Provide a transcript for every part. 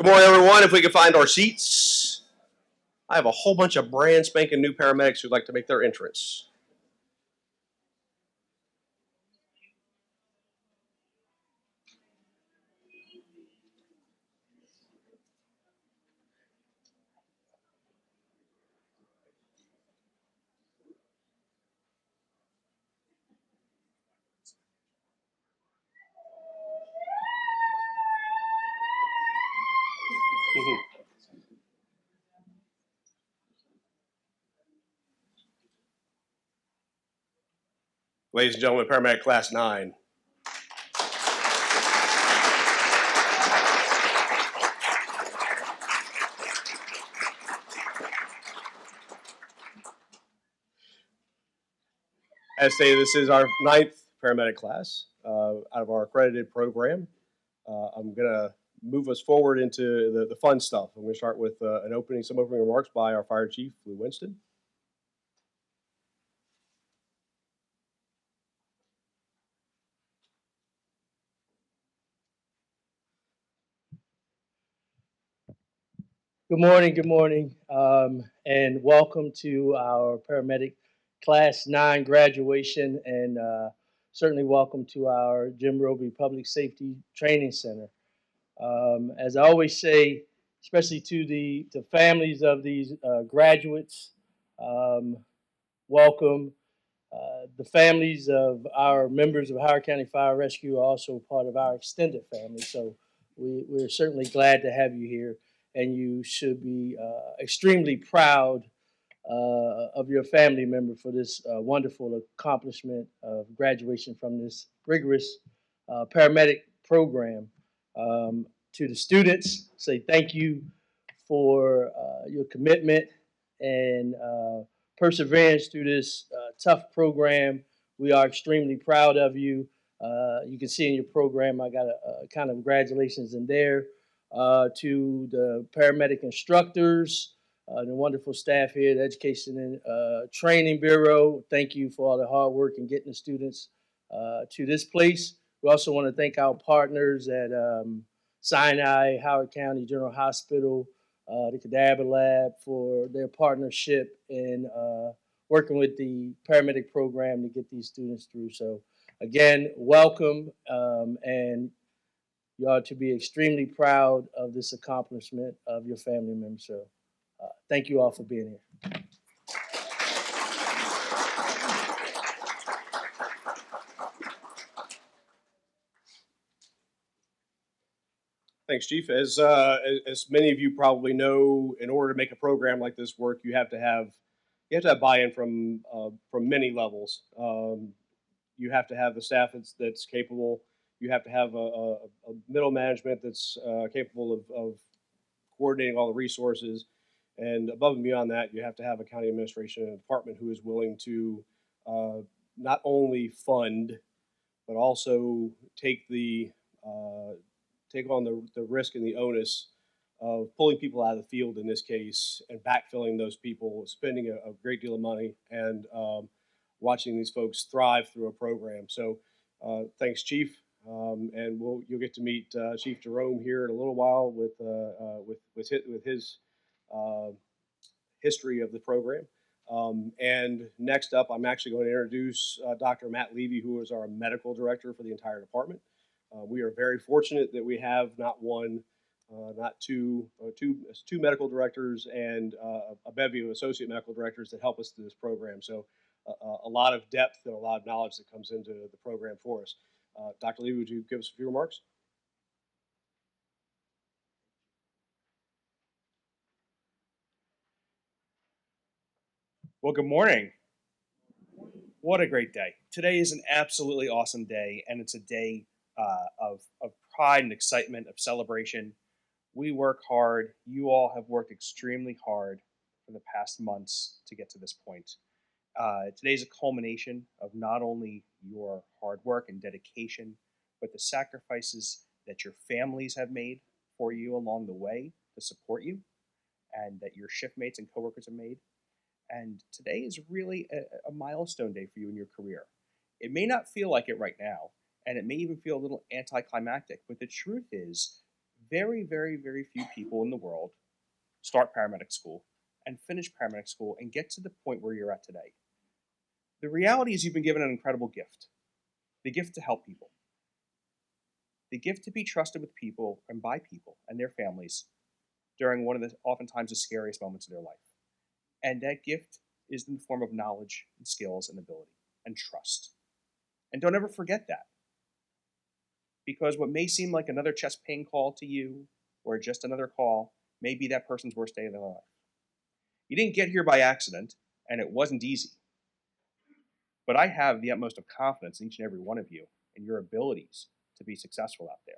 Good morning, everyone. If we could find our seats. I have a whole bunch of brand spanking new paramedics who'd like to make their entrance. Ladies and gentlemen, Paramedic Class 9. As stated, this is our 9th paramedic class out of our accredited program. I'm going to move us forward into the fun stuff. I'm going to start with some opening remarks by our Fire Chief, Lou Winston. Good morning, and welcome to our Paramedic Class 9 graduation, and certainly welcome to our Jim Robey Public Safety Training Center. As I always say, especially to the families of these graduates, welcome. The families of our members of Howard County Fire Rescue are also part of our extended family, so we're certainly glad to have you here. And you should be extremely proud of your family member for this wonderful accomplishment of graduation from this rigorous paramedic program. To the students, say thank you for your commitment and perseverance through this tough program. We are extremely proud of you. You can see in your program, I got a kind of congratulations in there to the paramedic instructors, the wonderful staff here, the Education and Training Bureau. Thank you for all the hard work in getting the students to this place. We also want to thank our partners at Sinai, Howard County General Hospital, the Cadaver Lab for their partnership in working with the paramedic program to get these students through. So again, welcome, and you ought to be extremely proud of this accomplishment of your family members. So thank you all for being here. Thanks, Chief. As many of you probably know, in order to make a program like this work, you have to have buy-in from many levels. You have to have the staff that's capable. You have to have a middle management that's capable of coordinating all the resources. And above and beyond that, you have to have a county administration and a department who is willing to not only fund, but also take on the risk and the onus of pulling people out of the field in this case and backfilling those people, spending a great deal of money, and watching these folks thrive through a program. So thanks, Chief. And you'll get to meet Chief Jerome here in a little while with his history of the program. And next up, I'm actually going to introduce Dr. Matt Levy, who is our medical director for the entire department. We are very fortunate that we have not one, not two medical directors and a bevy of associate medical directors that help us through this program. So a lot of depth and a lot of knowledge that comes into the program for us. Dr. Levy, would you give us a few remarks? Well, good morning. What a great day. Today is an absolutely awesome day, and it's a day of pride and excitement, of celebration. We work hard. You all have worked extremely hard for the past months to get to this point. Today's a culmination of not only your hard work and dedication, but the sacrifices that your families have made for you along the way to support you, and that your shift mates and coworkers have made. And today is really a milestone day for you in your career. It may not feel like it right now, and it may even feel a little anticlimactic, but the truth is, very, very, very few people in the world start paramedic school and finish paramedic school and get to the point where you're at today. The reality is, you've been given an incredible gift, the gift to help people, the gift to be trusted with people and by people and their families during one of the oftentimes the scariest moments of their life. And that gift is in the form of knowledge and skills and ability and trust. And don't ever forget that. Because what may seem like another chest pain call to you or just another call may be that person's worst day of their life. You didn't get here by accident, and it wasn't easy. But I have the utmost of confidence in each and every one of you and your abilities to be successful out there.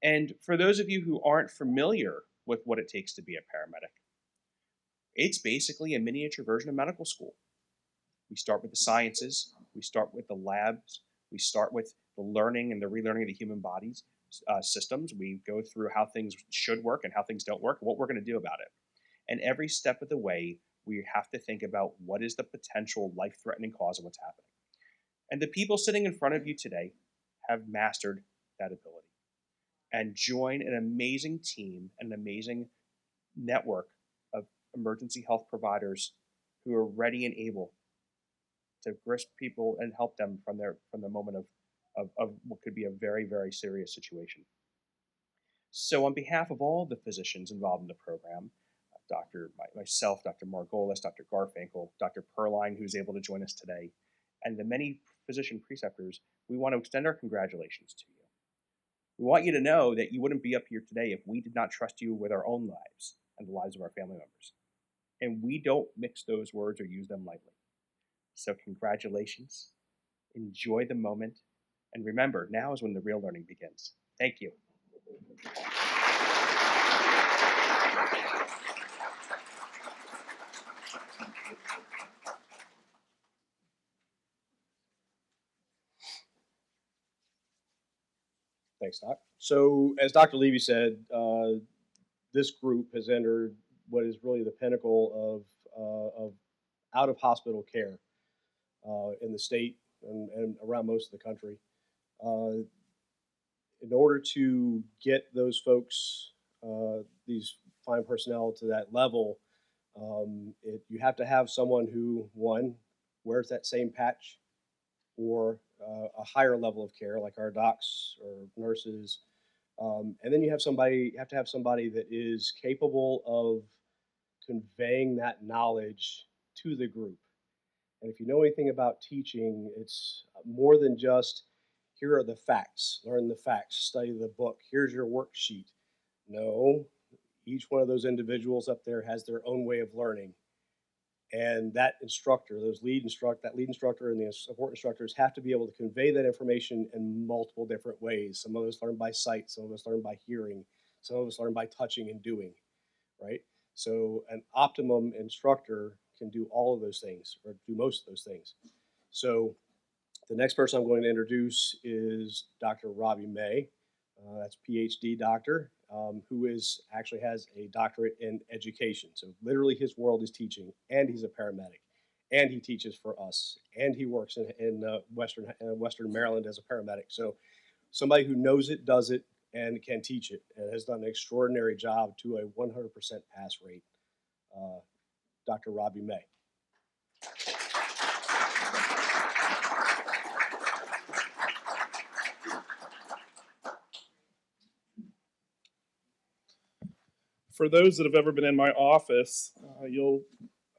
And for those of you who aren't familiar with what it takes to be a paramedic, it's basically a miniature version of medical school. We start with the sciences, we start with the labs, we start with the learning and the relearning of the human body's systems. We go through how things should work and how things don't work, and what we're going to do about it. And every step of the way, we have to think about what is the potential life-threatening cause of what's happening. And the people sitting in front of you today have mastered that ability and join an amazing team, an amazing network of emergency health providers who are ready and able to grasp people and help them from the moment of what could be a very, very serious situation. So on behalf of all the physicians involved in the program, myself, Dr. Margolis, Dr. Garfinkel, Dr. Perline, who's able to join us today, and the many physician preceptors, we want to extend our congratulations to you. We want you to know that you wouldn't be up here today if we did not trust you with our own lives and the lives of our family members. And we don't mix those words or use them lightly. So congratulations, enjoy the moment, and remember, now is when the real learning begins. Thank you. Thanks, Doc. So, as Dr. Levy said, this group has entered what is really the pinnacle of out of hospital care in the state and around most of the country. In order to get those folks, these fine personnel to that level, you have to have someone who, one, wears that same patch or a higher level of care, like our docs or nurses. And then you have to have somebody that is capable of conveying that knowledge to the group. And if you know anything about teaching, it's more than just, here are the facts, learn the facts, study the book, here's your worksheet. No, each one of those individuals up there has their own way of learning. And that instructor, that lead instructor and the support instructors have to be able to convey that information in multiple different ways. Some of us learn by sight, some of us learn by hearing, some of us learn by touching and doing, right? So an optimum instructor can do all of those things, or do most of those things. So the next person I'm going to introduce is Dr. Robey May. That's PhD doctor, who actually has a doctorate in education. So literally his world is teaching, and he's a paramedic, and he teaches for us, and he works in Western Maryland as a paramedic. So somebody who knows it, does it, and can teach it, and has done an extraordinary job to a 100% pass rate. Dr. Robey May. For those that have ever been in my office, you'll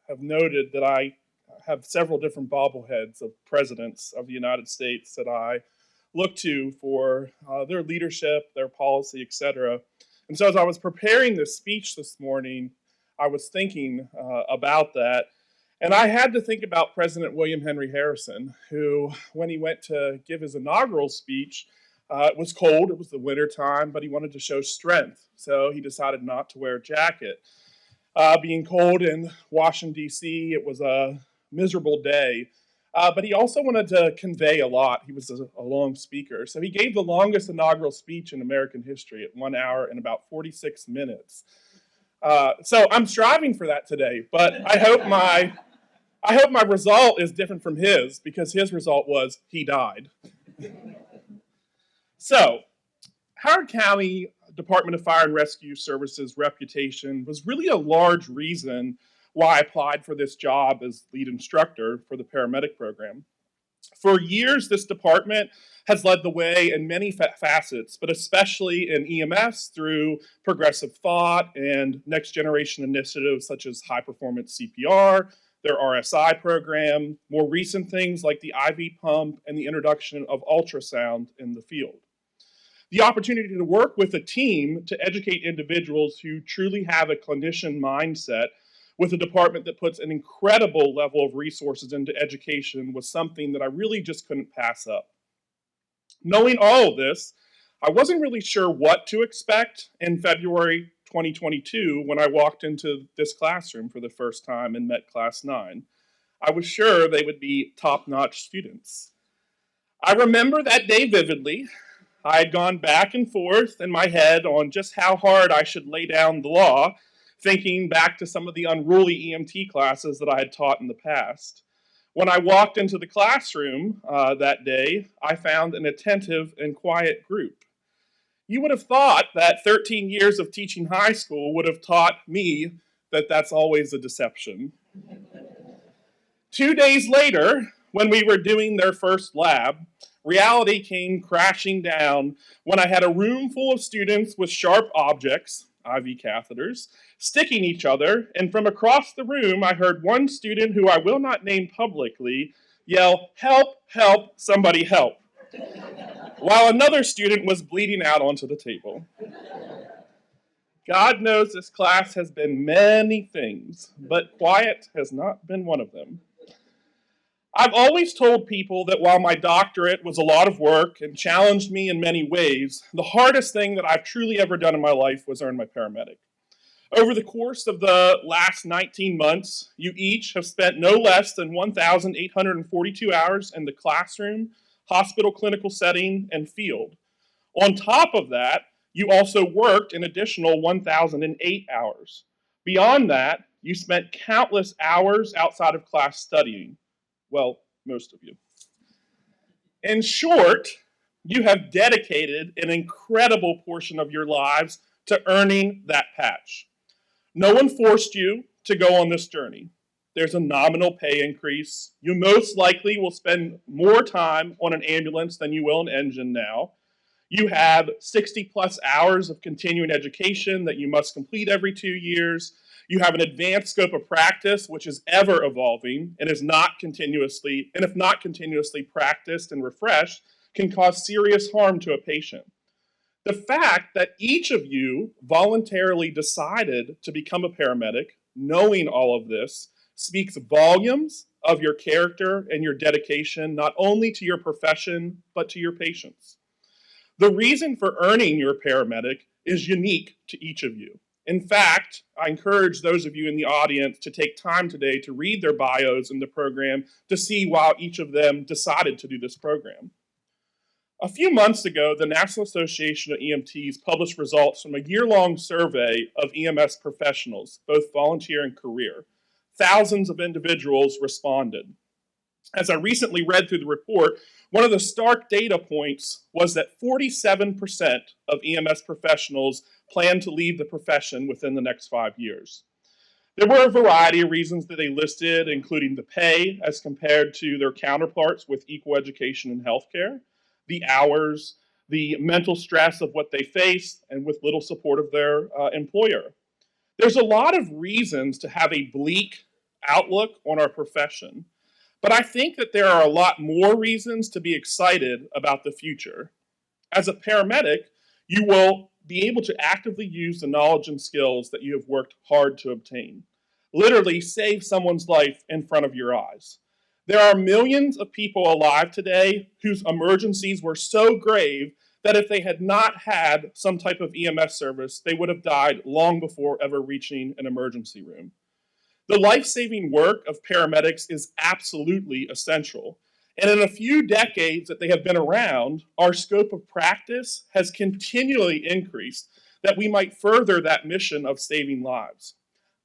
have noted that I have several different bobbleheads of presidents of the United States that I look to for their leadership, their policy, etc. And so as I was preparing this speech this morning, I was thinking about that. And I had to think about President William Henry Harrison, who, when he went to give his inaugural speech, it was cold, it was the winter time, but he wanted to show strength. So he decided not to wear a jacket. Being cold in Washington, D.C., it was a miserable day. But he also wanted to convey a lot. He was a long speaker. So he gave the longest inaugural speech in American history at 1 hour and about 46 minutes. So I'm striving for that today, but I hope my result is different from his, because his result was he died. So, Howard County Department of Fire and Rescue Services reputation was really a large reason why I applied for this job as lead instructor for the paramedic program. For years, this department has led the way in many facets, but especially in EMS through progressive thought and next generation initiatives such as high performance CPR, their RSI program, more recent things like the IV pump and the introduction of ultrasound in the field. The opportunity to work with a team to educate individuals who truly have a clinician mindset with a department that puts an incredible level of resources into education was something that I really just couldn't pass up. Knowing all of this, I wasn't really sure what to expect in February 2022 when I walked into this classroom for the first time and met Class 9. I was sure they would be top-notch students. I remember that day vividly. I had gone back and forth in my head on just how hard I should lay down the law, thinking back to some of the unruly EMT classes that I had taught in the past. When I walked into the classroom that day, I found an attentive and quiet group. You would have thought that 13 years of teaching high school would have taught me that that's always a deception. 2 days later, when we were doing their first lab, reality came crashing down when I had a room full of students with sharp objects, IV catheters, sticking each other, and from across the room I heard one student, who I will not name publicly, yell, "Help, help, somebody help," while another student was bleeding out onto the table. God knows this class has been many things, but quiet has not been one of them. I've always told people that while my doctorate was a lot of work and challenged me in many ways, the hardest thing that I've truly ever done in my life was earn my paramedic. Over the course of the last 19 months, you each have spent no less than 1,842 hours in the classroom, hospital clinical setting, and field. On top of that, you also worked an additional 1,008 hours. Beyond that, you spent countless hours outside of class studying. Well, most of you. In short, you have dedicated an incredible portion of your lives to earning that patch. No one forced you to go on this journey. There's a nominal pay increase. You most likely will spend more time on an ambulance than you will an engine now. You have 60 plus hours of continuing education that you must complete every 2 years. You have an advanced scope of practice, which is ever evolving and is not continuously, and if not continuously practiced and refreshed, can cause serious harm to a patient. The fact that each of you voluntarily decided to become a paramedic, knowing all of this, speaks volumes of your character and your dedication, not only to your profession, but to your patients. The reason for earning your paramedic is unique to each of you. In fact, I encourage those of you in the audience to take time today to read their bios in the program to see why each of them decided to do this program. A few months ago, the National Association of EMTs published results from a year-long survey of EMS professionals, both volunteer and career. Thousands of individuals responded. As I recently read through the report, one of the stark data points was that 47% of EMS professionals plan to leave the profession within the next 5 years. There were a variety of reasons that they listed, including the pay as compared to their counterparts with equal education in healthcare, the hours, the mental stress of what they face, and with little support of their employer. There's a lot of reasons to have a bleak outlook on our profession, but I think that there are a lot more reasons to be excited about the future. As a paramedic, you will be able to actively use the knowledge and skills that you have worked hard to obtain. Literally save someone's life in front of your eyes. There are millions of people alive today whose emergencies were so grave that if they had not had some type of EMS service, they would have died long before ever reaching an emergency room. The life-saving work of paramedics is absolutely essential. And in a few decades that they have been around, our scope of practice has continually increased that we might further that mission of saving lives.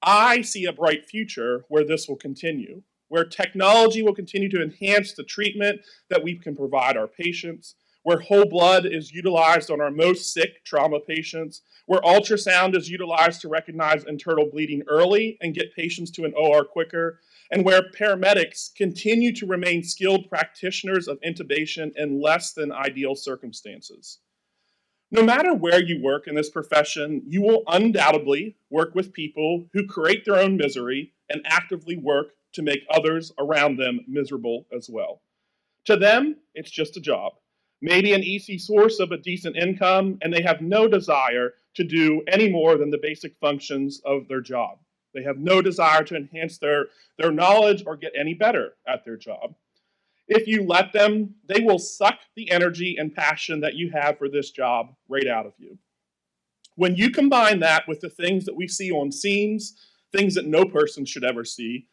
I see a bright future where this will continue, where technology will continue to enhance the treatment that we can provide our patients, where whole blood is utilized on our most sick trauma patients, where ultrasound is utilized to recognize internal bleeding early and get patients to an OR quicker, and where paramedics continue to remain skilled practitioners of intubation in less than ideal circumstances. No matter where you work in this profession, you will undoubtedly work with people who create their own misery and actively work to make others around them miserable as well. To them, it's just a job, maybe an easy source of a decent income, and they have no desire to do any more than the basic functions of their job. They have no desire to enhance their knowledge or get any better at their job. If you let them, they will suck the energy and passion that you have for this job right out of you. When you combine that with the things that we see on scenes, things that no person should ever see,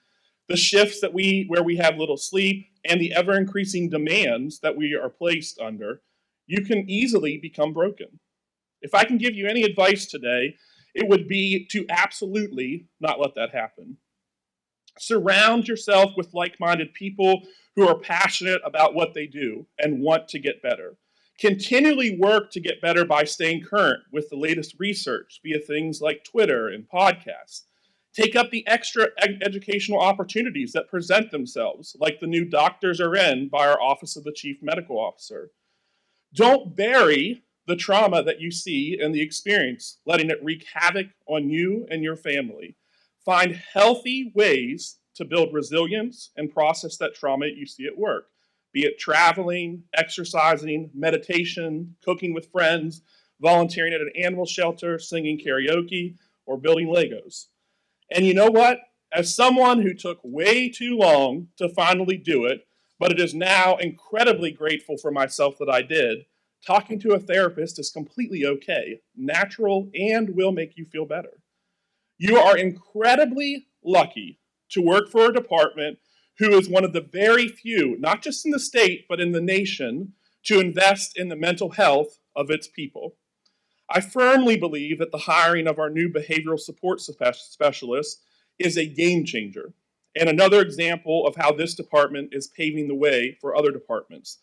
the shifts that where we have little sleep, and the ever-increasing demands that we are placed under, you can easily become broken. If I can give you any advice today, it would be to absolutely not let that happen. Surround yourself with like-minded people who are passionate about what they do and want to get better. Continually work to get better by staying current with the latest research via things like Twitter and podcasts. Take up the extra educational opportunities that present themselves, like the new Doctors Are In by our Office of the Chief Medical Officer. Don't bury the trauma that you see in the experience, letting it wreak havoc on you and your family. Find healthy ways to build resilience and process that trauma you see at work, be it traveling, exercising, meditation, cooking with friends, volunteering at an animal shelter, singing karaoke, or building Legos. And you know what? As someone who took way too long to finally do it, but it is now incredibly grateful for myself that I did, talking to a therapist is completely okay, natural, and will make you feel better. You are incredibly lucky to work for a department who is one of the very few, not just in the state, but in the nation, to invest in the mental health of its people. I firmly believe that the hiring of our new behavioral support specialist is a game changer and another example of how this department is paving the way for other departments.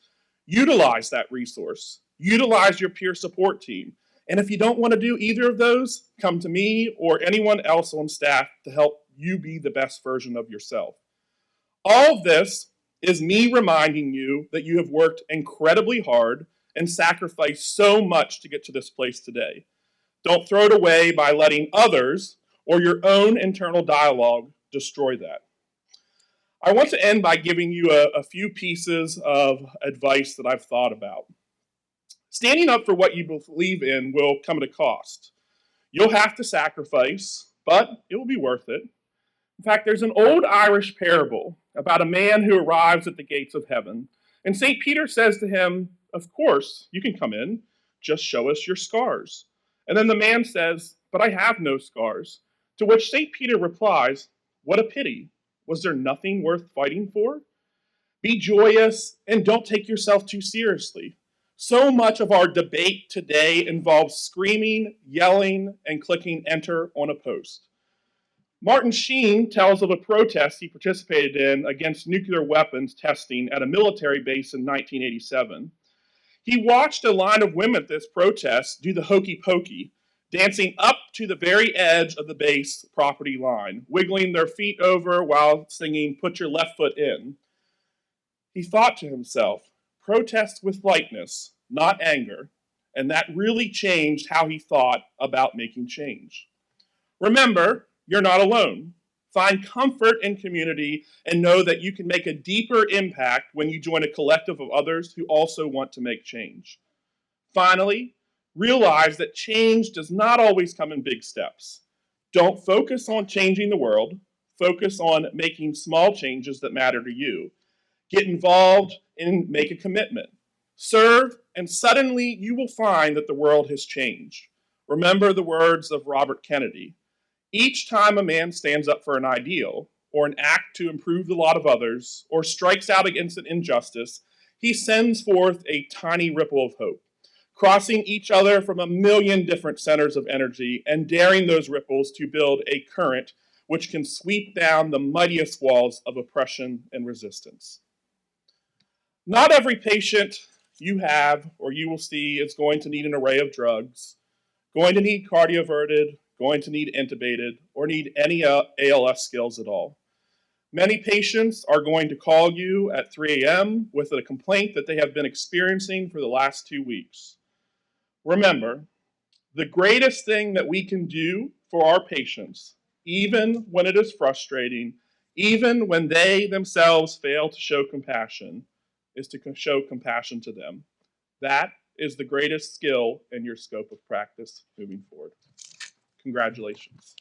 Utilize that resource. Utilize your peer support team. And if you don't want to do either of those, come to me or anyone else on staff to help you be the best version of yourself. All of this is me reminding you that you have worked incredibly hard and sacrificed so much to get to this place today. Don't throw it away by letting others or your own internal dialogue destroy that. I want to end by giving you a few pieces of advice that I've thought about. Standing up for what you believe in will come at a cost. You'll have to sacrifice, but it will be worth it. In fact, there's an old Irish parable about a man who arrives at the gates of heaven, and St. Peter says to him, "Of course, you can come in, just show us your scars." And then the man says, "But I have no scars." To which St. Peter replies, "What a pity. Was there nothing worth fighting for?" Be joyous and don't take yourself too seriously. So much of our debate today involves screaming, yelling, and clicking enter on a post. Martin Sheen tells of a protest he participated in against nuclear weapons testing at a military base in 1987. He watched a line of women at this protest do the hokey pokey, dancing up to the very edge of the base property line, wiggling their feet over while singing, "Put your left foot in." He thought to himself, protest with lightness, not anger, and that really changed how he thought about making change. Remember, you're not alone. Find comfort in community and know that you can make a deeper impact when you join a collective of others who also want to make change. Finally, realize that change does not always come in big steps. Don't focus on changing the world. Focus on making small changes that matter to you. Get involved and make a commitment. Serve, and suddenly you will find that the world has changed. Remember the words of Robert Kennedy. Each time a man stands up for an ideal, or an act to improve the lot of others, or strikes out against an injustice, he sends forth a tiny ripple of hope, crossing each other from a million different centers of energy and daring those ripples to build a current which can sweep down the mightiest walls of oppression and resistance. Not every patient you have or you will see is going to need an array of drugs, going to need cardioverted, going to need intubated, or need any ALS skills at all. Many patients are going to call you at 3 a.m. with a complaint that they have been experiencing for the last 2 weeks. Remember, the greatest thing that we can do for our patients, even when it is frustrating, even when they themselves fail to show compassion, is to show compassion to them. That is the greatest skill in your scope of practice moving forward. Congratulations.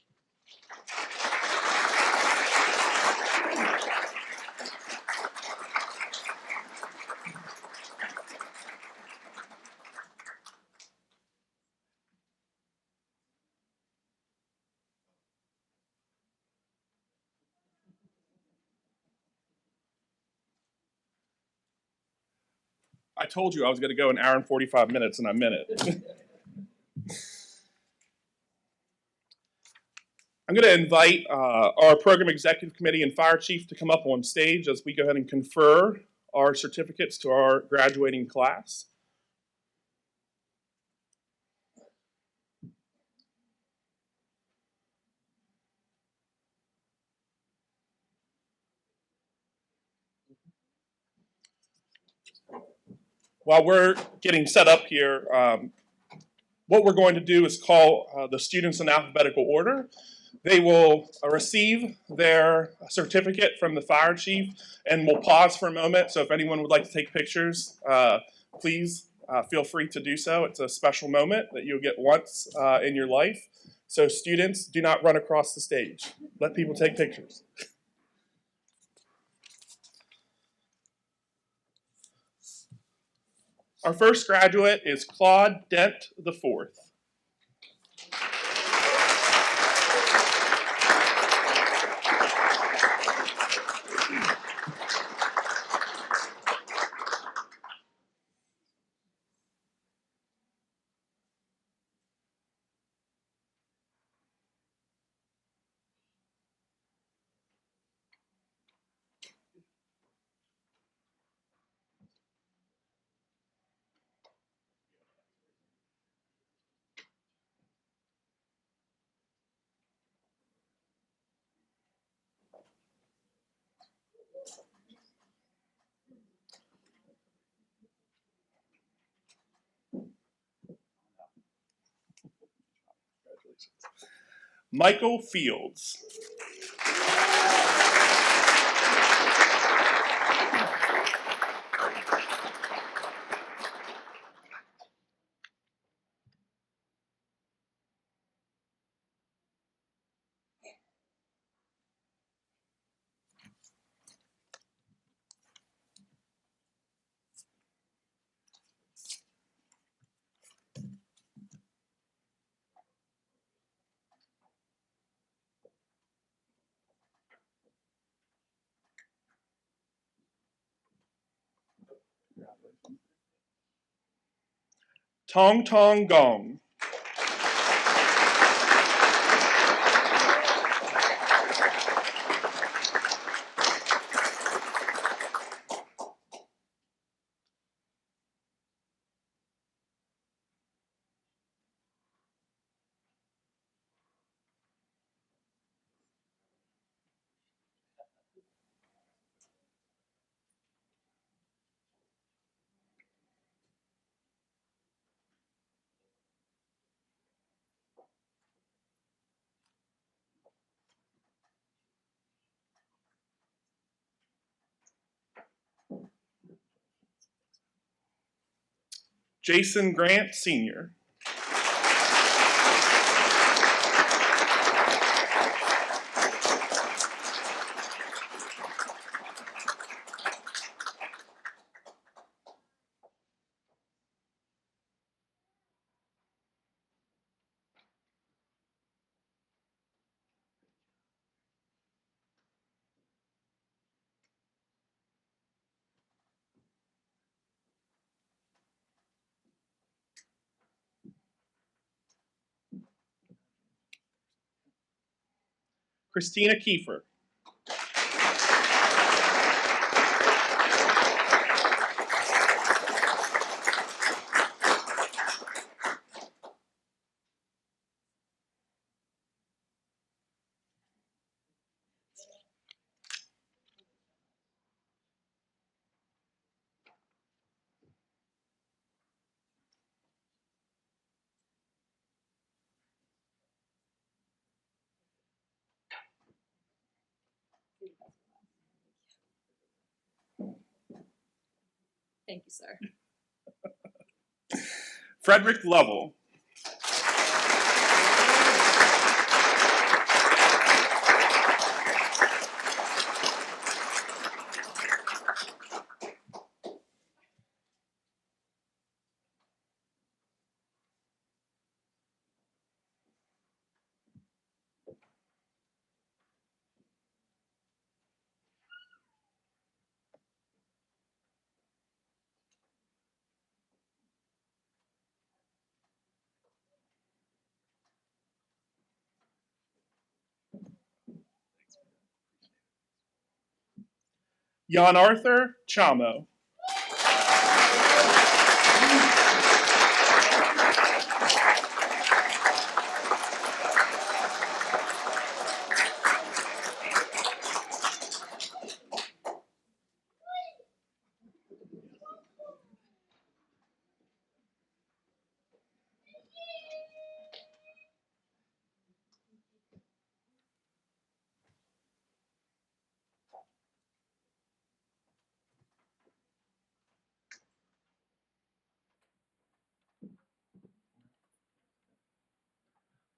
I told you I was going to go an hour and 45 minutes, and I meant it. I'm going to invite our program executive committee and fire chief to come up on stage as we go ahead and confer our certificates to our graduating class. While we're getting set up here, what we're going to do is call the students in alphabetical order. They will receive their certificate from the fire chief, and we'll pause for a moment. So if anyone would like to take pictures, please feel free to do so. It's a special moment that you'll get once in your life. So students, do not run across the stage. Let people take pictures. Our first graduate is Claude Dent IV. Michael Fields. Tong Tong Gong. Jason Grant Sr. Christina Kiefer. Thank you, sir. Frederick Lovell. Jan Arthur Chamo.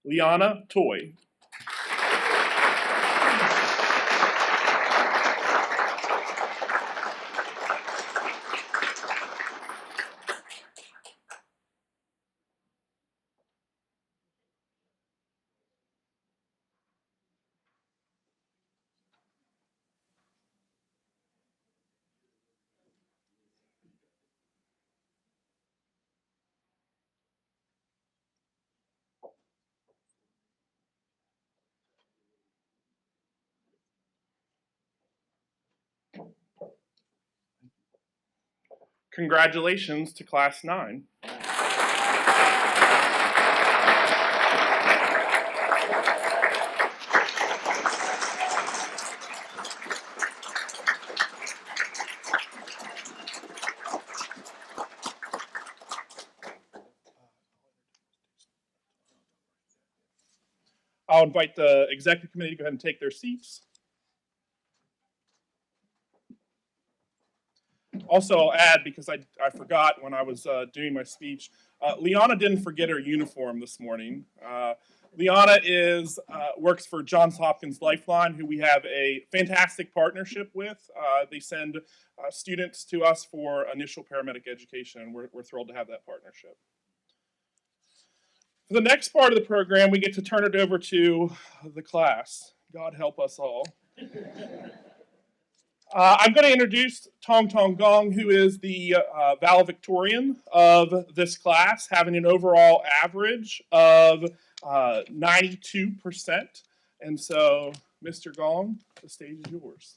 Liana Toy. Congratulations to Class 9. I'll invite the executive committee to go ahead and take their seats. Also, I'll add, because I forgot when I was doing my speech, Liana didn't forget her uniform this morning. Liana works for Johns Hopkins Lifeline, who we have a fantastic partnership with. They send students to us for initial paramedic education, and we're thrilled to have that partnership. For the next part of the program, we get to turn it over to the class. God help us all. I'm going to introduce Tong Tong Gong, who is the valedictorian of this class, having an overall average of 92%. And so, Mr. Gong, the stage is yours.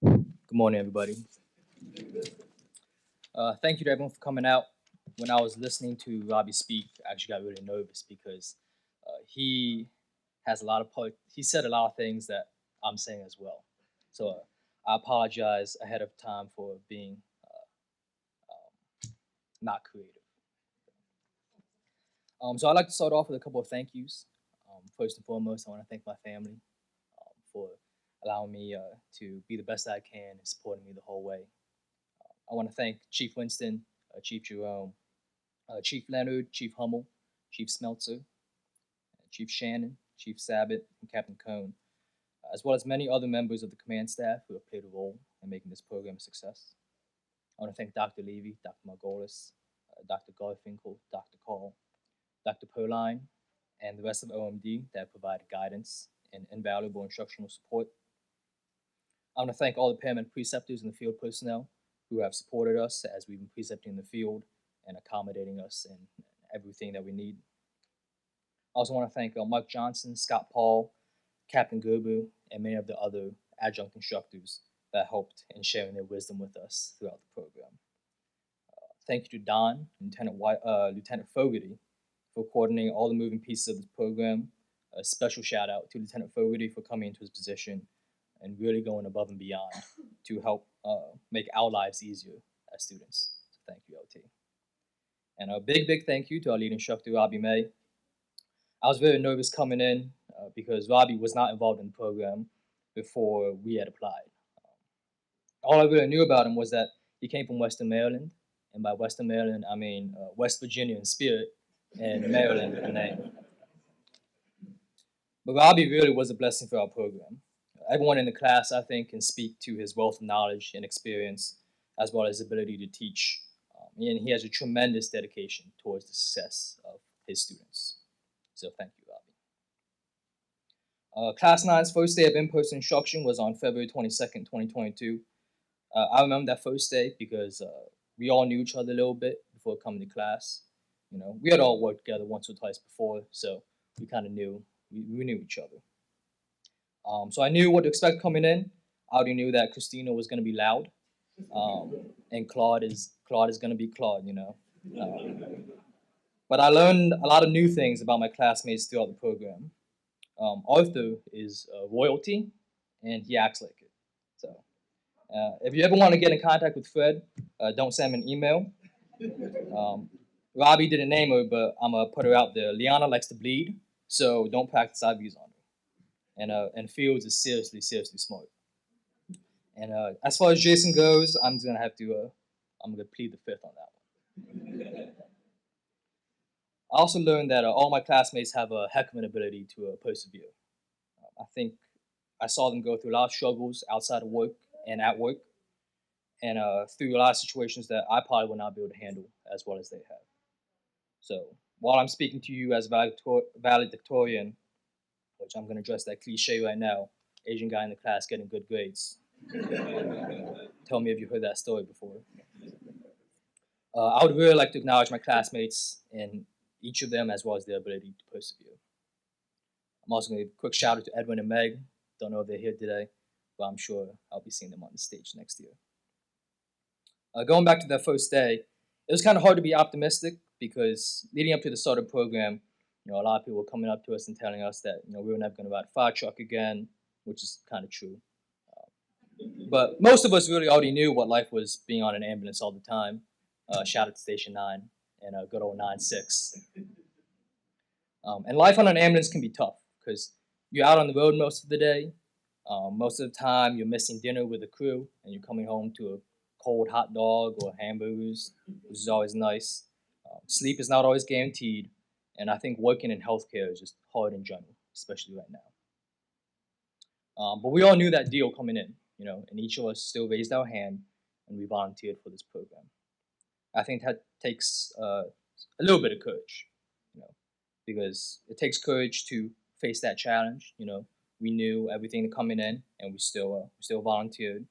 Good morning, everybody. Thank you to everyone for coming out. When I was listening to Robey speak, I actually got really nervous because he said a lot of things that I'm saying as well. So I apologize ahead of time for being not creative. So I'd like to start off with a couple of thank yous. First and foremost, I want to thank my family for allowing me to be the best I can and supporting me the whole way. I want to thank Chief Winston, Chief Jerome, Chief Leonard, Chief Hummel, Chief Smeltzer, Chief Shannon, Chief Sabat, and Captain Cohn, as well as many other members of the command staff who have played a role in making this program a success. I want to thank Dr. Levy, Dr. Margolis, Dr. Garfinkel, Dr. Call, Dr. Perline, and the rest of OMD that provided guidance and invaluable instructional support. I want to thank all the paramedic preceptors and the field personnel who have supported us as we've been precepting in the field and accommodating us in everything that we need. I also want to thank Mike Johnson, Scott Paul, Captain Gerber, and many of the other adjunct instructors that helped in sharing their wisdom with us throughout the program. Thank you to Don, Lieutenant Fogarty, for coordinating all the moving pieces of this program. A special shout out to Lieutenant Fogarty for coming into his position and really going above and beyond to help make our lives easier as students. So thank you, LT. And a big thank you to our lead instructor, Robey May. I was very nervous coming in because Robey was not involved in the program before we had applied. All I really knew about him was that he came from Western Maryland, and by Western Maryland, I mean West Virginia in spirit and Maryland in name. But Robey really was a blessing for our program. Everyone in the class, I think, can speak to his wealth of knowledge and experience, as well as his ability to teach. And he has a tremendous dedication towards the success of his students. So thank you, Robey. Class 9's first day of in-person instruction was on February 22nd, 2022. I remember that first day because we all knew each other a little bit before coming to class. You know, we had all worked together once or twice before, so we kind of knew, we knew each other. So I knew what to expect coming in. I already knew that Christina was going to be loud, and Claude is going to be Claude, you know. But I learned a lot of new things about my classmates throughout the program. Arthur is royalty, and he acts like it. So if you ever want to get in contact with Fred, don't send him an email. Robey didn't name her, but I'm going to put her out there. Liana likes to bleed, so don't practice IVs on her. And Fields is seriously smart. And as far as Jason goes, I'm gonna plead the fifth on that one. I also learned that all my classmates have a heck of an ability to persevere. I think I saw them go through a lot of struggles outside of work and at work, and through a lot of situations that I probably would not be able to handle as well as they have. So while I'm speaking to you as valedictorian, which I'm going to address that cliche right now, Asian guy in the class getting good grades. Tell me if you've heard that story before. I would really like to acknowledge my classmates and each of them as well as their ability to persevere. I'm also going to give a quick shout out to Edwin and Meg. Don't know if they're here today, but I'm sure I'll be seeing them on the stage next year. Going back to that first day, it was kind of hard to be optimistic because leading up to the start of the program, You know, a lot of people were coming up to us and telling us that, you know, we were never going to ride a fire truck again, which is kind of true. But most of us really already knew what life was being on an ambulance all the time. Shout out to Station 9 and a good old 9-6. And life on an ambulance can be tough because you're out on the road most of the day. Most of the time, you're missing dinner with the crew and you're coming home to a cold hot dog or hamburgers, which is always nice. Sleep is not always guaranteed. And I think working in healthcare is just hard in general, especially right now. But we all knew that deal coming in, you know, and each of us still raised our hand and we volunteered for this program. I think that takes a little bit of courage, you know, because it takes courage to face that challenge. You know, we knew everything coming in, and we still volunteered,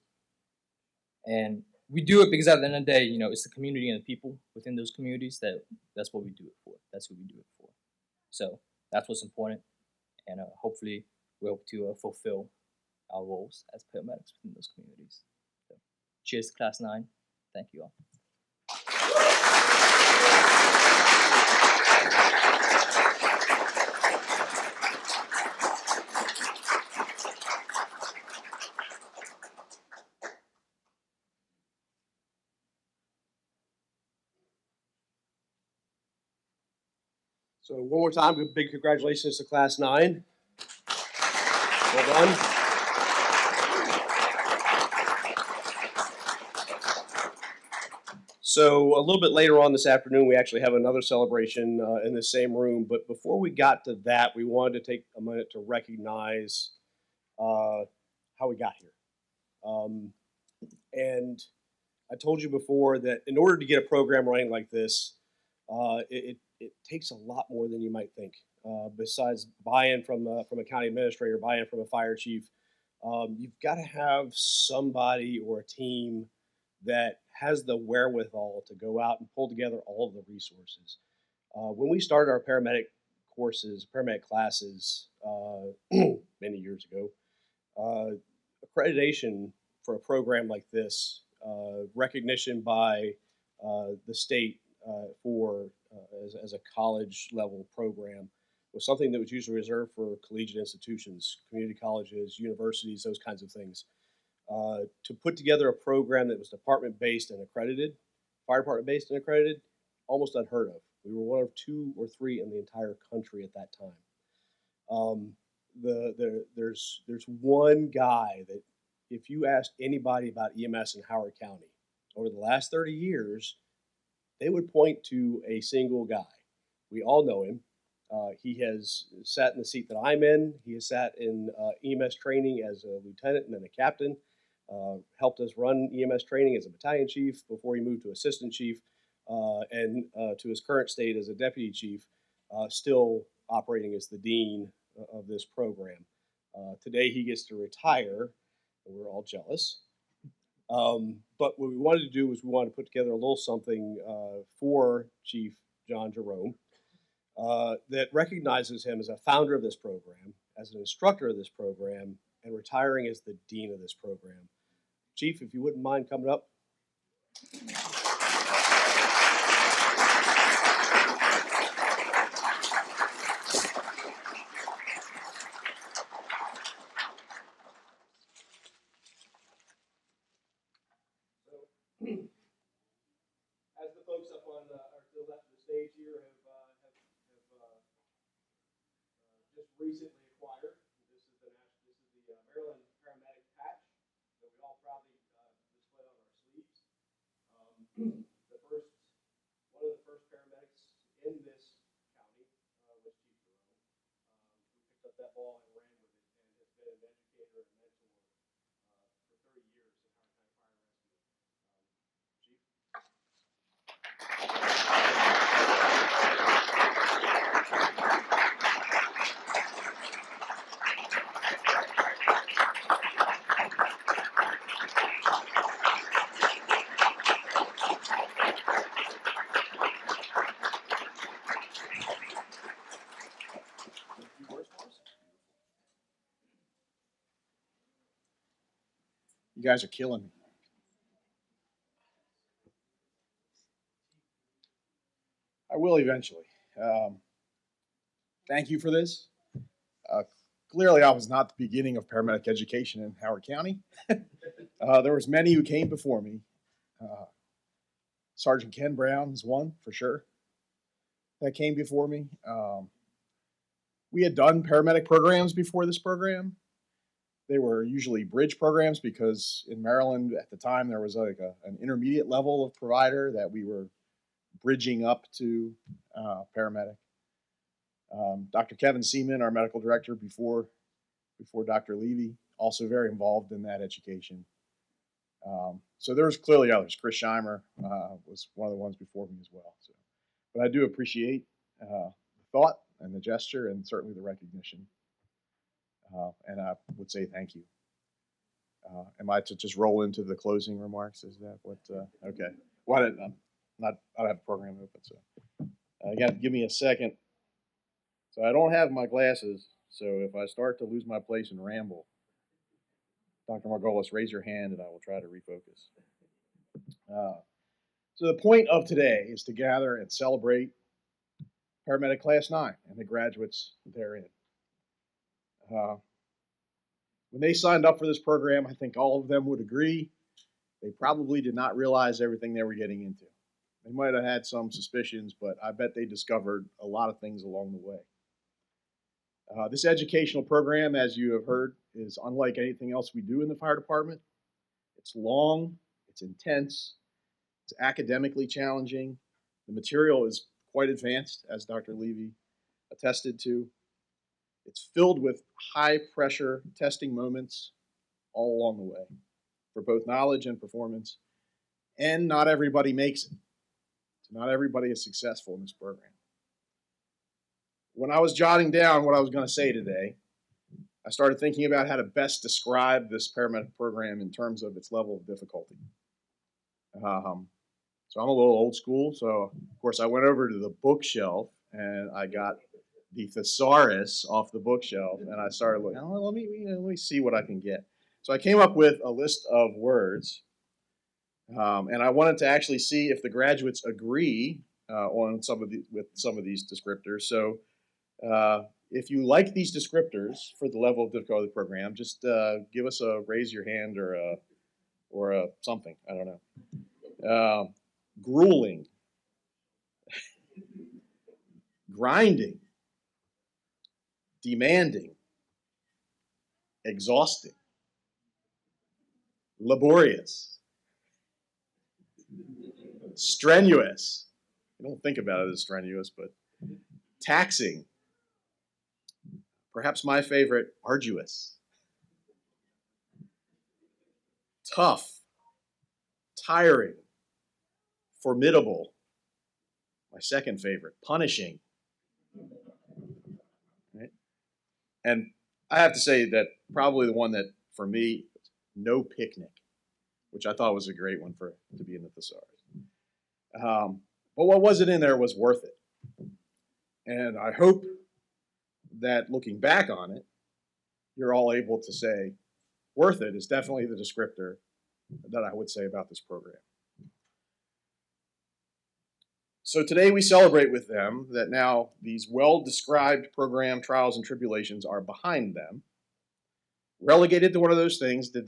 and we do it because at the end of the day, you know, it's the community and the people within those communities that's what we do it for. That's who we do it for. So that's what's important, and hopefully we're able to fulfill our roles as paramedics within those communities. So, cheers to Class 9. Thank you all. So one more time, a big congratulations to Class 9. Well done. So a little bit later on this afternoon, we actually have another celebration in the same room. But before we got to that, we wanted to take a minute to recognize how we got here. And I told you before that in order to get a program running like this, it takes a lot more than you might think. Besides buy-in from a county administrator, buy-in from a fire chief, you've got to have somebody or a team that has the wherewithal to go out and pull together all of the resources. When we started our paramedic paramedic classes many years ago, accreditation for a program like this, recognition by the state as a college level program, was something that was usually reserved for collegiate institutions, community colleges, universities, those kinds of things. To put together a program that was department based and accredited, fire department based and accredited, almost unheard of. We were one of 2 or 3 in the entire country at that time. There's one guy that if you asked anybody about EMS in Howard County over the last 30 years, they would point to a single guy. We all know him. He has sat in the seat that I'm in. He has sat in EMS training as a lieutenant and then a captain. Helped us run EMS training as a battalion chief before he moved to assistant chief and to his current state as a deputy chief, still operating as the dean of this program. Today he gets to retire, and we're all jealous. But what we wanted to do was we wanted to put together a little something for Chief John Jerome that recognizes him as a founder of this program, as an instructor of this program, and retiring as the dean of this program. Chief, if you wouldn't mind coming up. As the folks up on or to the left of the stage here have just recently acquired, this is the Maryland Paramedic patch that we all proudly display on our sleeves. The first one of the first paramedics in this county was Chief Jerome, who picked up that ball and ran with it and has been an educator and mentor for 30 years in Howard County Fire and Rescue. Chief. You guys are killing me. I will eventually. thank you for this. Uh, Clearly, I was not the beginning of paramedic education in Howard County. There was many who came before me. Uh, Sergeant Ken Brown is one for sure that came before me. We had done paramedic programs before this program. They were usually bridge programs because in Maryland at the time there was like an intermediate level of provider that we were bridging up to paramedic. Dr. Kevin Seaman, our medical director before Dr. Levy, also very involved in that education. So there was clearly others. Chris Scheimer was one of the ones before me as well. So, but I do appreciate the thought and the gesture and certainly the recognition. And I would say thank you. Am I to just roll into the closing remarks? Is that what? Okay. Well, I don't have a program open, so you got to give me a second. So I don't have my glasses, so if I start to lose my place and ramble, Dr. Margolis, raise your hand and I will try to refocus. So the point of today is to gather and celebrate Paramedic Class 9 and the graduates therein. When they signed up for this program, I think all of them would agree, they probably did not realize everything they were getting into. They might have had some suspicions, but I bet they discovered a lot of things along the way. This educational program, as you have heard, is unlike anything else we do in the fire department. It's long, it's intense, it's academically challenging. The material is quite advanced, as Dr. Levy attested to. It's filled with high pressure testing moments all along the way for both knowledge and performance. And not everybody makes it. So not everybody is successful in this program. When I was jotting down what I was going to say today, I started thinking about how to best describe this paramedic program in terms of its level of difficulty. So I'm a little old school, so of course I went over to the bookshelf and I got the thesaurus off the bookshelf and I started looking, oh, let me see what I can get. So I came up with a list of words and I wanted to actually see if the graduates agree with some of these descriptors. So if you like these descriptors for the level of difficulty of the program, just give us a raise your hand or a something. I don't know. Grueling, grinding, demanding, exhausting, laborious, strenuous. I don't think about it as strenuous, but taxing. Perhaps my favorite, arduous, tough, tiring, formidable. My second favorite, punishing. Right? And I have to say that probably the one that, for me, no picnic, which I thought was a great one to be in the thesaurus. But what wasn't in there was worth it. And I hope that looking back on it, you're all able to say, worth it is definitely the descriptor that I would say about this program. So today we celebrate with them that now these well-described program trials and tribulations are behind them, relegated to one of those things that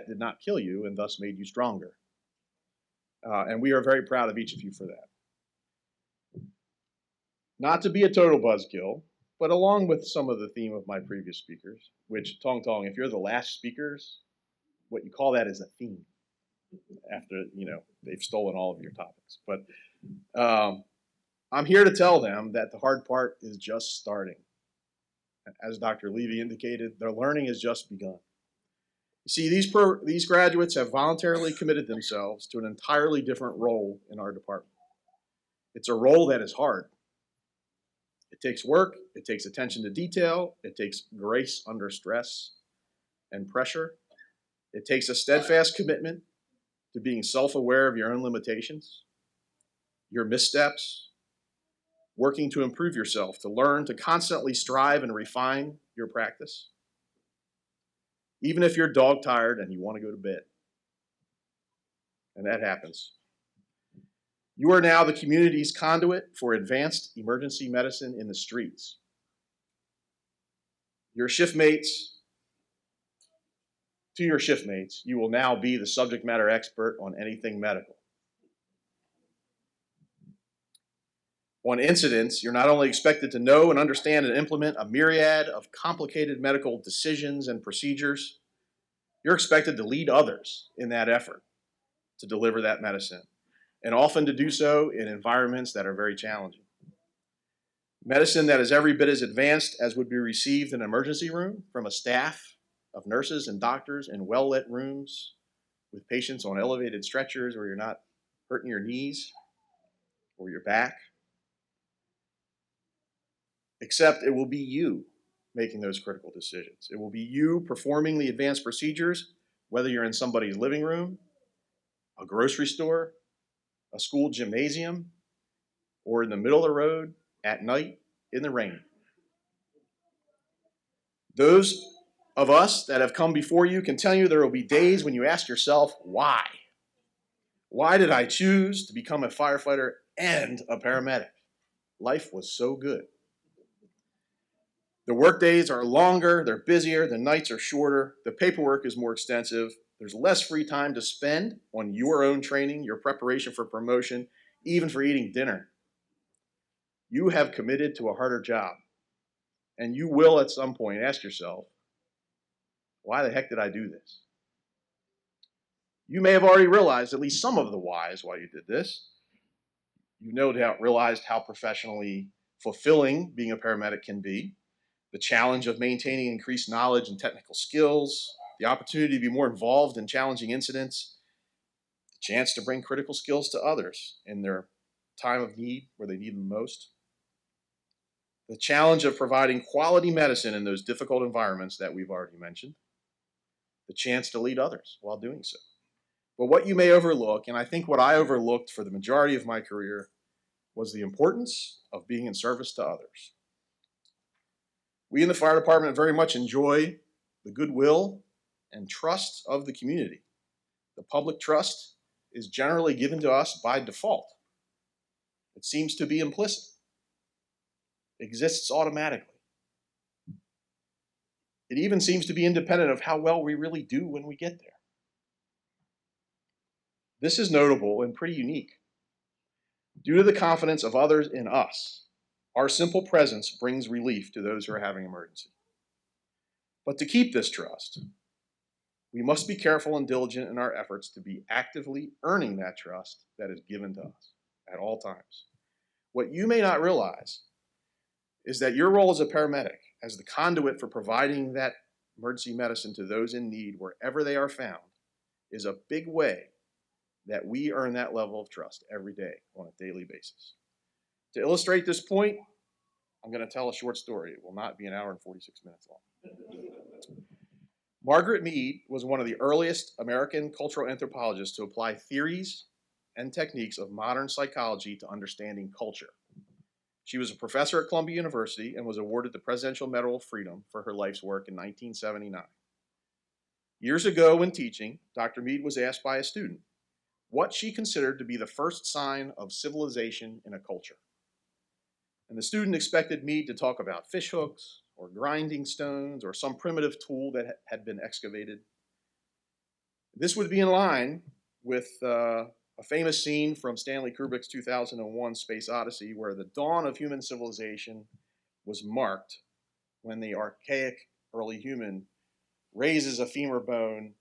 did not kill you and thus made you stronger. And we are very proud of each of you for that. Not to be a total buzzkill, but along with some of the theme of my previous speakers, which, Tong Tong, if you're the last speakers, what you call that is a theme after, they've stolen all of your topics. But I'm here to tell them that the hard part is just starting. As Dr. Levy indicated, their learning has just begun. You see, these graduates have voluntarily committed themselves to an entirely different role in our department. It's a role that is hard. It takes work, it takes attention to detail, it takes grace under stress and pressure. It takes a steadfast commitment to being self-aware of your own limitations, your missteps, working to improve yourself, to learn, to constantly strive and refine your practice, even if you're dog-tired and you want to go to bed. And that happens. You are now the community's conduit for advanced emergency medicine in the streets. your shift mates, you will now be the subject matter expert on anything medical. On incidents, you're not only expected to know and understand and implement a myriad of complicated medical decisions and procedures, you're expected to lead others in that effort to deliver that medicine, and often to do so in environments that are very challenging. Medicine that is every bit as advanced as would be received in an emergency room from a staff of nurses and doctors in well-lit rooms with patients on elevated stretchers where you're not hurting your knees or your back. Except it will be you making those critical decisions. It will be you performing the advanced procedures, whether you're in somebody's living room, a grocery store, a school gymnasium, or in the middle of the road at night in the rain. Those of us that have come before you can tell you there will be days when you ask yourself, why? Why did I choose to become a firefighter and a paramedic? Life was so good. The work days are longer, they're busier, the nights are shorter, the paperwork is more extensive, there's less free time to spend on your own training, your preparation for promotion, even for eating dinner. You have committed to a harder job, and you will at some point ask yourself, why the heck did I do this? You may have already realized at least some of the whys why you did this. You no doubt realized how professionally fulfilling being a paramedic can be, the challenge of maintaining increased knowledge and technical skills, the opportunity to be more involved in challenging incidents, the chance to bring critical skills to others in their time of need where they need them most, the challenge of providing quality medicine in those difficult environments that we've already mentioned, the chance to lead others while doing so. But what you may overlook, and I think what I overlooked for the majority of my career, was the importance of being in service to others. We in the fire department very much enjoy the goodwill and trust of the community. The public trust is generally given to us by default. It seems to be implicit. It exists automatically. It even seems to be independent of how well we really do when we get there. This is notable and pretty unique. Due to the confidence of others in us, our simple presence brings relief to those who are having emergency. But to keep this trust, we must be careful and diligent in our efforts to be actively earning that trust that is given to us at all times. What you may not realize is that your role as a paramedic, as the conduit for providing that emergency medicine to those in need wherever they are found, is a big way that we earn that level of trust every day on a daily basis. To illustrate this point, I'm going to tell a short story. It will not be an hour and 46 minutes long. Margaret Mead was one of the earliest American cultural anthropologists to apply theories and techniques of modern psychology to understanding culture. She was a professor at Columbia University and was awarded the Presidential Medal of Freedom for her life's work in 1979. Years ago when teaching, Dr. Mead was asked by a student what she considered to be the first sign of civilization in a culture. And the student expected Mead to talk about fish hooks or grinding stones or some primitive tool that had been excavated. This would be in line with a famous scene from Stanley Kubrick's 2001 Space Odyssey where the dawn of human civilization was marked when the archaic early human raises a femur bone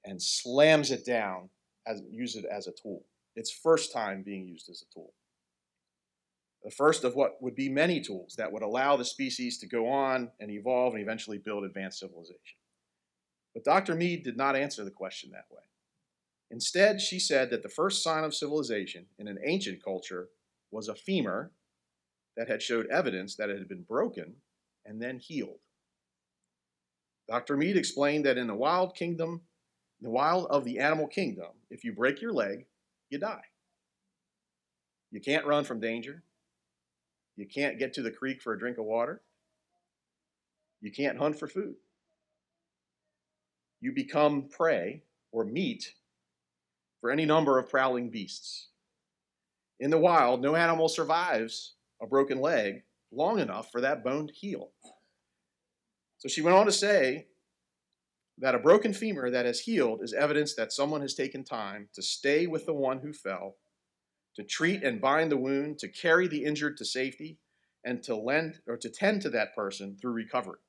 and slams it down, use it as a tool. Its first time being used as a tool. The first of what would be many tools that would allow the species to go on and evolve and eventually build advanced civilization. But Dr. Mead did not answer the question that way. Instead, she said that the first sign of civilization in an ancient culture was a femur that had showed evidence that it had been broken and then healed. Dr. Mead explained that in the wild of the animal kingdom, if you break your leg, you die. You can't run from danger. You can't get to the creek for a drink of water. You can't hunt for food. You become prey or meat for any number of prowling beasts. In the wild, no animal survives a broken leg long enough for that bone to heal. So she went on to say that a broken femur that has healed is evidence that someone has taken time to stay with the one who fell, to treat and bind the wound, to carry the injured to safety, and to lend or to tend to that person through recovery.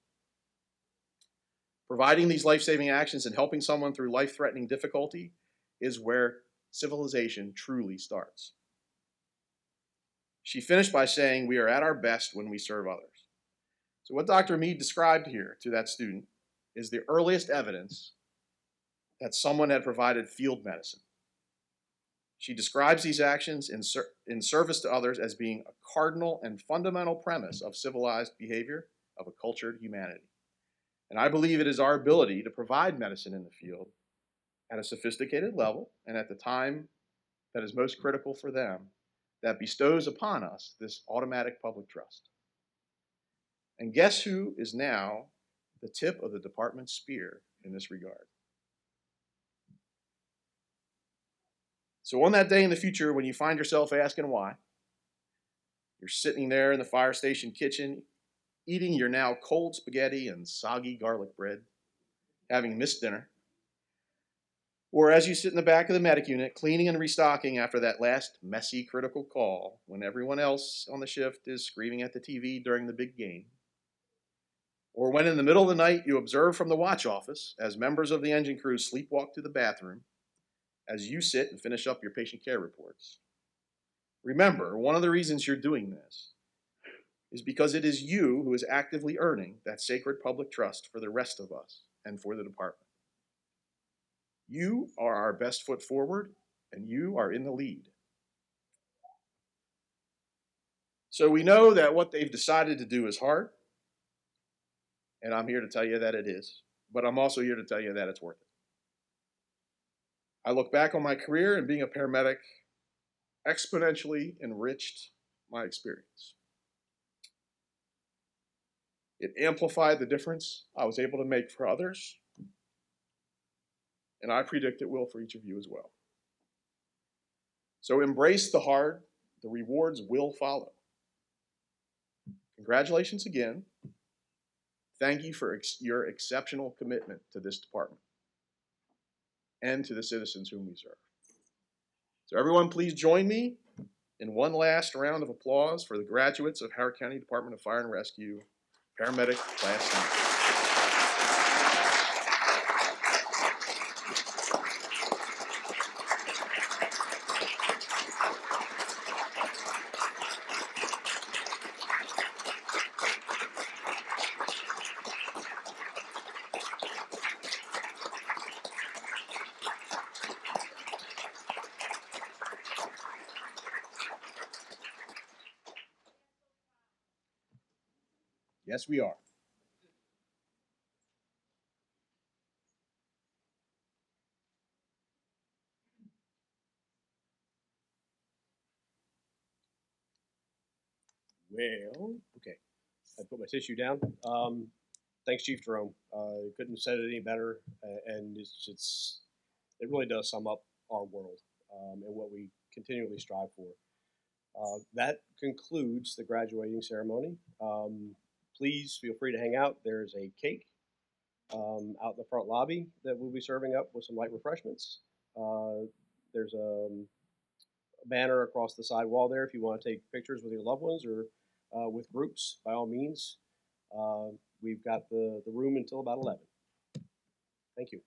Providing these life-saving actions and helping someone through life-threatening difficulty is where civilization truly starts. She finished by saying, "We are at our best when we serve others." So what Dr. Mead described here to that student is the earliest evidence that someone had provided field medicine. She describes these actions in service to others as being a cardinal and fundamental premise of civilized behavior of a cultured humanity. And I believe it is our ability to provide medicine in the field at a sophisticated level and at the time that is most critical for them that bestows upon us this automatic public trust. And guess who is now the tip of the department's spear in this regard? So on that day in the future, when you find yourself asking why, you're sitting there in the fire station kitchen, eating your now cold spaghetti and soggy garlic bread, having missed dinner, or as you sit in the back of the medic unit, cleaning and restocking after that last messy critical call when everyone else on the shift is screaming at the TV during the big game, or when in the middle of the night you observe from the watch office as members of the engine crew sleepwalk to the bathroom as you sit and finish up your patient care reports. Remember, one of the reasons you're doing this is because it is you who is actively earning that sacred public trust for the rest of us and for the department. You are our best foot forward, and you are in the lead. So we know that what they've decided to do is hard, and I'm here to tell you that it is, but I'm also here to tell you that it's worth it. I look back on my career and being a paramedic exponentially enriched my experience. It amplified the difference I was able to make for others, and I predict it will for each of you as well. So embrace the hard, the rewards will follow. Congratulations again. Thank you for your exceptional commitment to this department and to the citizens whom we serve. So everyone, please join me in one last round of applause for the graduates of Howard County Department of Fire and Rescue, Paramedic Class 9. Yes, we are. Well, okay. I put my tissue down. Thanks, Chief Jerome. Couldn't have said it any better, and it really does sum up our world and what we continually strive for. That concludes the graduating ceremony. Please feel free to hang out. There's a cake out in the front lobby that we'll be serving up with some light refreshments. There's a banner across the side wall there if you want to take pictures with your loved ones or with groups, by all means. We've got the room until about 11. Thank you.